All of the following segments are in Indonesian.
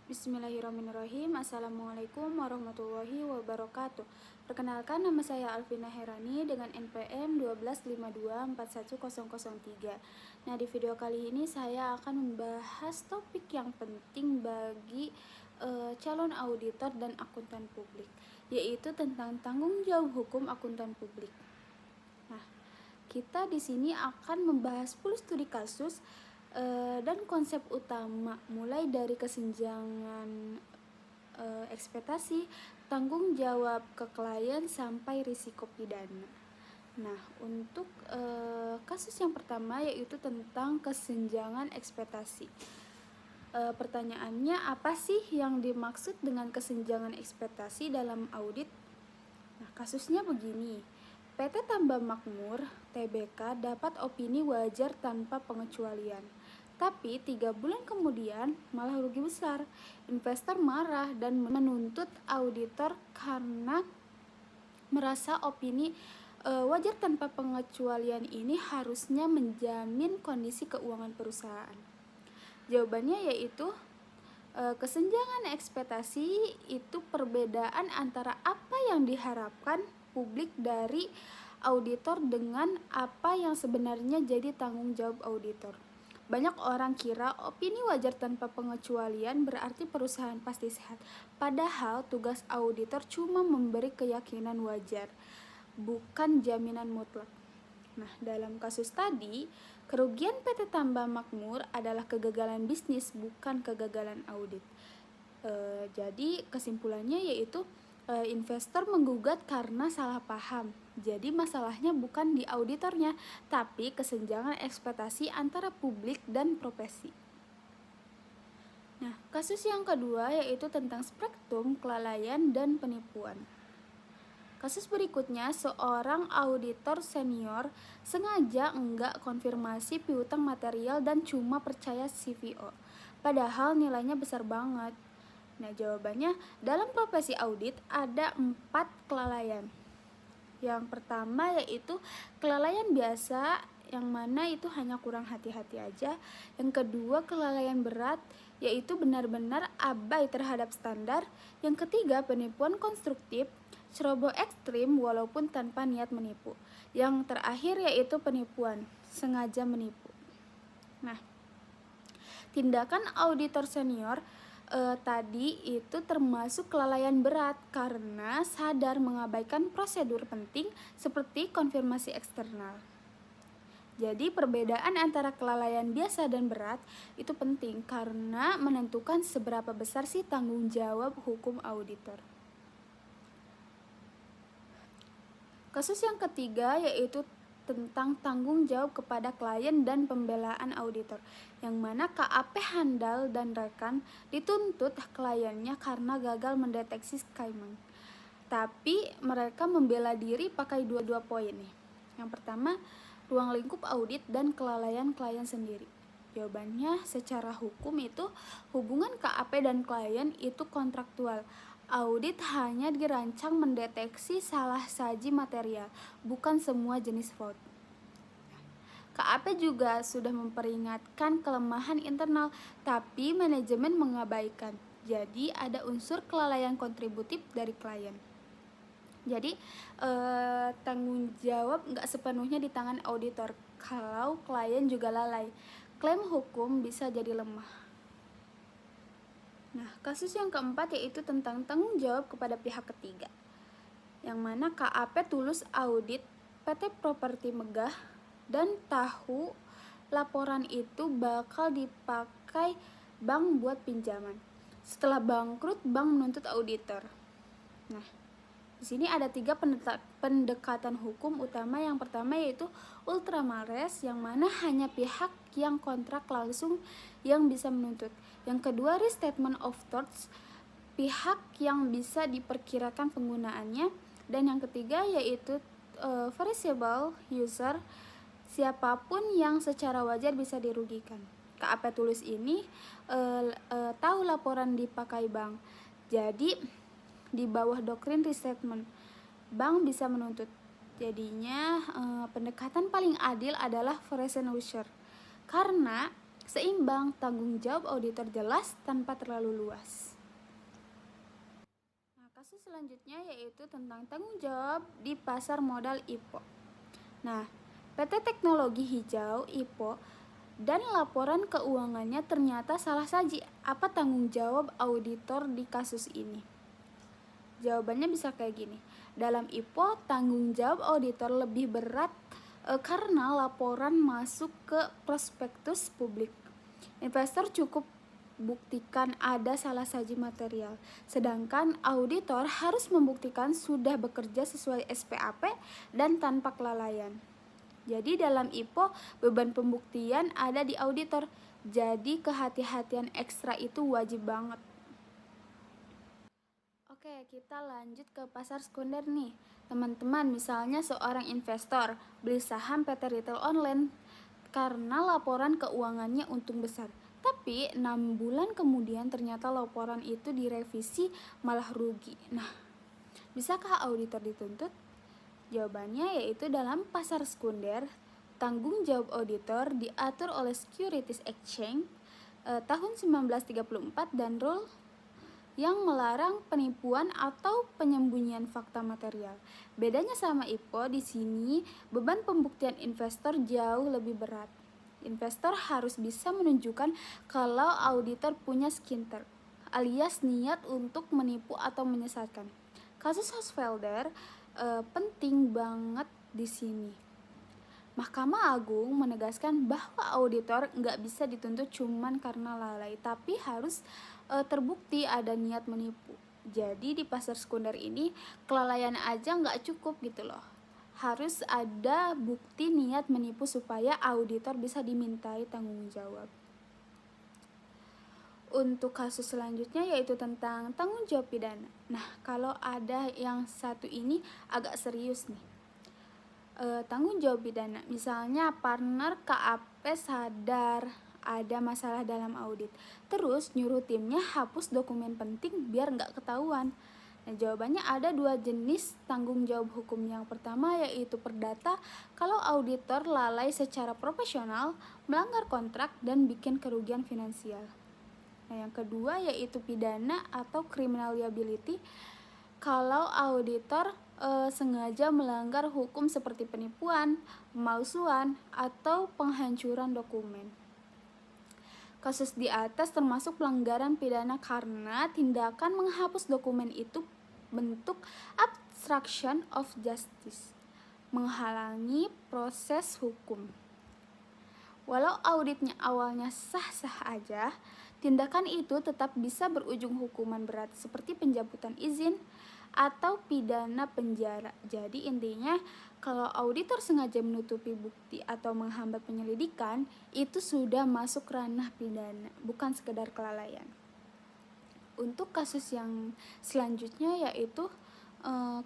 Bismillahirrahmanirrahim. Assalamualaikum warahmatullahi wabarakatuh. Perkenalkan, nama saya Alvina Herani dengan NPM 12524103. Nah, di video kali ini saya akan membahas topik yang penting bagi calon auditor dan akuntan publik, yaitu tentang tanggung jawab hukum akuntan publik. Nah, kita di sini akan membahas 10 studi kasus dan konsep utama, mulai dari kesenjangan ekspektasi, tanggung jawab ke klien, sampai risiko pidana. Nah, untuk kasus yang pertama yaitu tentang kesenjangan ekspektasi. Pertanyaannya, apa sih yang dimaksud dengan kesenjangan ekspektasi dalam audit? Nah, kasusnya begini. PT Tambah Makmur (TBK) dapat opini wajar tanpa pengecualian. Tapi 3 bulan kemudian malah rugi besar. Investor marah dan menuntut auditor karena merasa opini wajar tanpa pengecualian ini harusnya menjamin kondisi keuangan perusahaan. Jawabannya yaitu kesenjangan ekspektasi itu perbedaan antara apa yang diharapkan publik dari auditor dengan apa yang sebenarnya jadi tanggung jawab auditor. Banyak orang kira opini wajar tanpa pengecualian berarti perusahaan pasti sehat. Padahal tugas auditor cuma memberi keyakinan wajar, bukan jaminan mutlak. Nah, dalam kasus tadi, kerugian PT Tambah Makmur adalah kegagalan bisnis, bukan kegagalan audit. Jadi kesimpulannya yaitu investor menggugat karena salah paham. Jadi masalahnya bukan di auditornya, tapi kesenjangan ekspektasi antara publik dan profesi. Nah, kasus yang kedua yaitu tentang spektrum kelalaian dan penipuan. Kasus berikutnya, seorang auditor senior sengaja enggak konfirmasi piutang material dan cuma percaya CVO, padahal nilainya besar banget. Nah, jawabannya, dalam profesi audit ada 4 kelalaian. Yang pertama yaitu kelalaian biasa, yang mana itu hanya kurang hati-hati aja. Yang kedua, kelalaian berat, yaitu benar-benar abai terhadap standar. Yang ketiga, penipuan konstruktif, ceroboh ekstrim walaupun tanpa niat menipu. Yang terakhir yaitu penipuan sengaja menipu. Nah, tindakan auditor senior tadi itu termasuk kelalaian berat karena sadar mengabaikan prosedur penting seperti konfirmasi eksternal. Jadi perbedaan antara kelalaian biasa dan berat itu penting karena menentukan seberapa besar sih tanggung jawab hukum auditor. Kasus yang ketiga yaitu tentang tanggung jawab kepada klien dan pembelaan auditor, yang mana KAP Handal dan rekan dituntut kliennya karena gagal mendeteksi skimming. Tapi mereka membela diri pakai dua poin nih. Yang pertama, ruang lingkup audit dan kelalaian klien sendiri. Jawabannya, secara hukum itu hubungan KAP dan klien itu kontraktual. Audit hanya dirancang mendeteksi salah saji material, bukan semua jenis fraud. KAP juga sudah memperingatkan kelemahan internal, tapi manajemen mengabaikan. Jadi ada unsur kelalaian kontributif dari klien. Jadi tanggung jawab nggak sepenuhnya di tangan auditor. Kalau klien juga lalai, klaim hukum bisa jadi lemah. Nah, kasus yang keempat yaitu tentang tanggung jawab kepada pihak ketiga, yang mana KAP tulus audit PT Properti Megah dan tahu laporan itu bakal dipakai bank buat pinjaman. Setelah bangkrut, bank menuntut auditor. Nah, di sini ada 3 pendekatan hukum utama. Yang pertama yaitu ultramares, yang mana hanya pihak yang kontrak langsung yang bisa menuntut. Yang kedua, restatement of torts, pihak yang bisa diperkirakan penggunaannya. Dan yang ketiga yaitu foreseeable user, siapapun yang secara wajar bisa dirugikan. KAP tulus ini tahu laporan dipakai bank. Jadi di bawah doktrin restatement, bank bisa menuntut. Jadinya pendekatan paling adil adalah foreseeable user, karena seimbang, tanggung jawab auditor jelas tanpa terlalu luas. Nah, kasus selanjutnya yaitu tentang tanggung jawab di pasar modal IPO. Nah, PT Teknologi Hijau IPO dan laporan keuangannya ternyata salah saji. Apa tanggung jawab auditor di kasus ini? Jawabannya bisa kayak gini. Dalam IPO, tanggung jawab auditor lebih berat karena laporan masuk ke prospektus publik. Investor cukup buktikan ada salah saji material, sedangkan auditor harus membuktikan sudah bekerja sesuai SPAP dan tanpa kelalaian. Jadi dalam IPO, beban pembuktian ada di auditor, jadi kehati-hatian ekstra itu wajib banget. Oke, kita lanjut ke pasar sekunder nih. Teman-teman, misalnya seorang investor beli saham PT Retail Online karena laporan keuangannya untung besar. Tapi 6 bulan kemudian ternyata laporan itu direvisi malah rugi. Nah, bisakah auditor dituntut? Jawabannya yaitu dalam pasar sekunder, tanggung jawab auditor diatur oleh Securities Exchange tahun 1934 dan rule yang melarang penipuan atau penyembunyian fakta material. Bedanya sama IPO, di sini beban pembuktian investor jauh lebih berat. Investor harus bisa menunjukkan kalau auditor punya skinter, alias niat untuk menipu atau menyesatkan. Kasus Hosfelder penting banget di sini. Mahkamah Agung menegaskan bahwa auditor nggak bisa dituntut cuman karena lalai, tapi harus terbukti ada niat menipu. Jadi di pasar sekunder ini kelalaian aja nggak cukup gitu loh. Harus ada bukti niat menipu supaya auditor bisa dimintai tanggung jawab. Untuk kasus selanjutnya yaitu tentang tanggung jawab pidana. Nah, kalau ada yang satu ini agak serius nih. Tanggung jawab pidana, misalnya partner KAP sadar ada masalah dalam audit, terus nyuruh timnya hapus dokumen penting biar nggak ketahuan. Nah, jawabannya ada 2 jenis tanggung jawab hukum. Yang pertama yaitu perdata, kalau auditor lalai secara profesional, melanggar kontrak dan bikin kerugian finansial. Nah, yang kedua yaitu pidana atau criminal liability, kalau auditor sengaja melanggar hukum seperti penipuan, pemalsuan, atau penghancuran dokumen. Kasus di atas termasuk pelanggaran pidana karena tindakan menghapus dokumen itu bentuk obstruction of justice, menghalangi proses hukum. Walau auditnya awalnya sah-sah aja, tindakan itu tetap bisa berujung hukuman berat seperti pencabutan izin atau pidana penjara. Jadi intinya kalau auditor sengaja menutupi bukti atau menghambat penyelidikan, itu sudah masuk ranah pidana, bukan sekedar kelalaian. Untuk kasus yang selanjutnya yaitu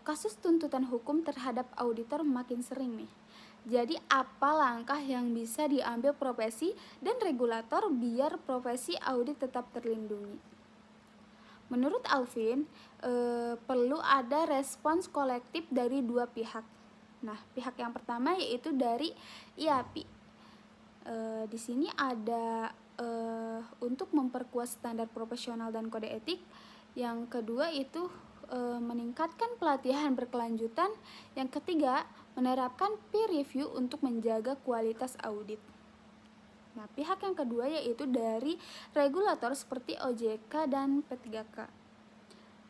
kasus tuntutan hukum terhadap auditor makin sering nih. Jadi apa langkah yang bisa diambil profesi dan regulator biar profesi audit tetap terlindungi? Menurut Alvin, perlu ada respons kolektif dari 2 pihak. Nah, pihak yang pertama yaitu dari IAPI. Di sini ada untuk memperkuat standar profesional dan kode etik. Yang kedua itu meningkatkan pelatihan berkelanjutan. Yang ketiga, menerapkan peer review untuk menjaga kualitas audit. Nah, pihak yang kedua yaitu dari regulator seperti OJK dan P3K.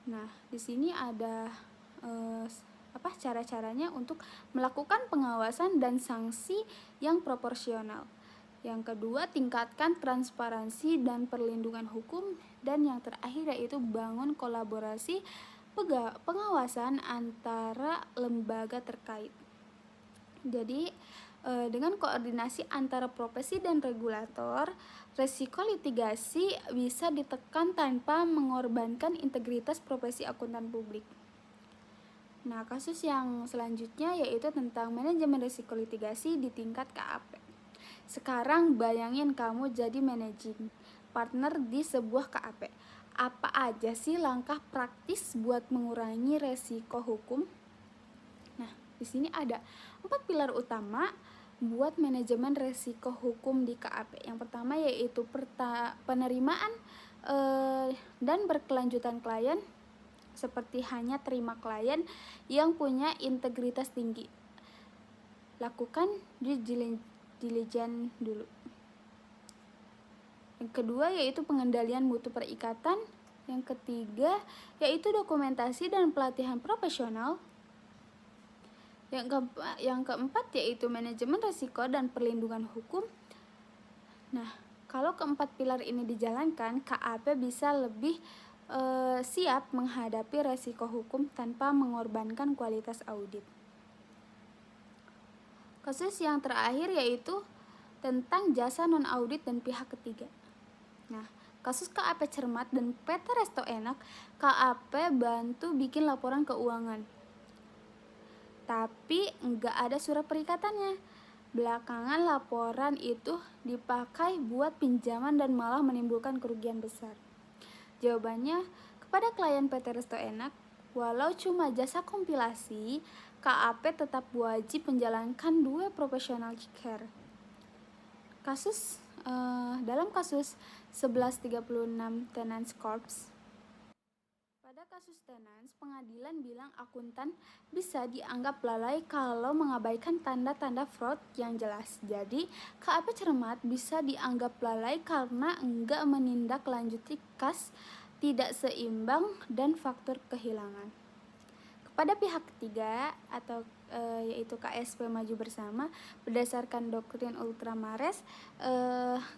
Nah, di sini ada cara-caranya untuk melakukan pengawasan dan sanksi yang proporsional. Yang kedua, tingkatkan transparansi dan perlindungan hukum. Dan yang terakhir yaitu bangun kolaborasi pengawasan antara lembaga terkait. Jadi dengan koordinasi antara profesi dan regulator, resiko litigasi bisa ditekan tanpa mengorbankan integritas profesi akuntan publik. Nah, kasus yang selanjutnya yaitu tentang manajemen risiko litigasi di tingkat KAP. Sekarang bayangin kamu jadi managing partner di sebuah KAP. Apa aja sih langkah praktis buat mengurangi resiko hukum? Nah, di sini ada 4 pilar utama buat manajemen resiko hukum di KAP. Yang pertama yaitu penerimaan dan berkelanjutan klien, seperti hanya terima klien yang punya integritas tinggi. Lakukan due diligence dulu. Yang kedua yaitu pengendalian mutu perikatan. Yang ketiga yaitu dokumentasi dan pelatihan profesional. Yang keempat yaitu manajemen risiko dan perlindungan hukum. Nah, kalau keempat pilar ini dijalankan, KAP bisa lebih siap menghadapi resiko hukum tanpa mengorbankan kualitas audit. Kasus yang terakhir yaitu tentang jasa non-audit dan pihak ketiga. Nah, kasus KAP Cermat dan PT Resto Enak, KAP bantu bikin laporan keuangan, tapi nggak ada surat perikatannya. Belakangan laporan itu dipakai buat pinjaman dan malah menimbulkan kerugian besar. Jawabannya, kepada klien PT Resto Enak, walau cuma jasa kompilasi, KAP tetap wajib menjalankan due professional care. Dalam kasus 1136 Tenants Corps. Pada kasus Tenants, pengadilan bilang akuntan bisa dianggap lalai kalau mengabaikan tanda-tanda fraud yang jelas. Jadi, KAP Cermat bisa dianggap lalai karena enggak menindaklanjuti kas tidak seimbang dan faktur kehilangan. Kepada pihak ketiga atau yaitu KSP Maju Bersama, berdasarkan doktrin Ultramares,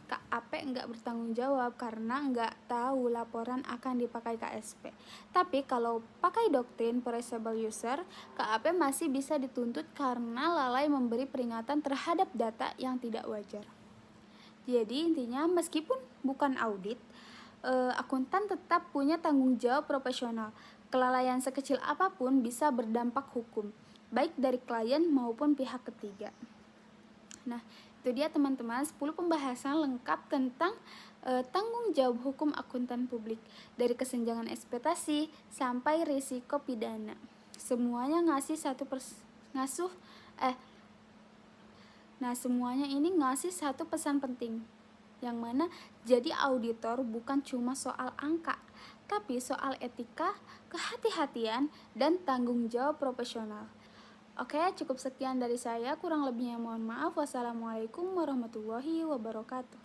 KAP nggak bertanggung jawab karena nggak tahu laporan akan dipakai KSP. Tapi kalau pakai doktrin Perishable User, KAP masih bisa dituntut karena lalai memberi peringatan terhadap data yang tidak wajar. Jadi intinya meskipun bukan audit, akuntan tetap punya tanggung jawab profesional. Kelalaian sekecil apapun bisa berdampak hukum, baik dari klien maupun pihak ketiga. Nah, itu dia teman-teman 10 pembahasan lengkap tentang tanggung jawab hukum akuntan publik, dari kesenjangan ekspektasi sampai risiko pidana. Semuanya semuanya ini ngasih satu pesan penting, yang mana jadi auditor bukan cuma soal angka, tapi soal etika, kehati-hatian, dan tanggung jawab profesional. Oke, cukup sekian dari saya. Kurang lebihnya mohon maaf. Wassalamualaikum warahmatullahi wabarakatuh.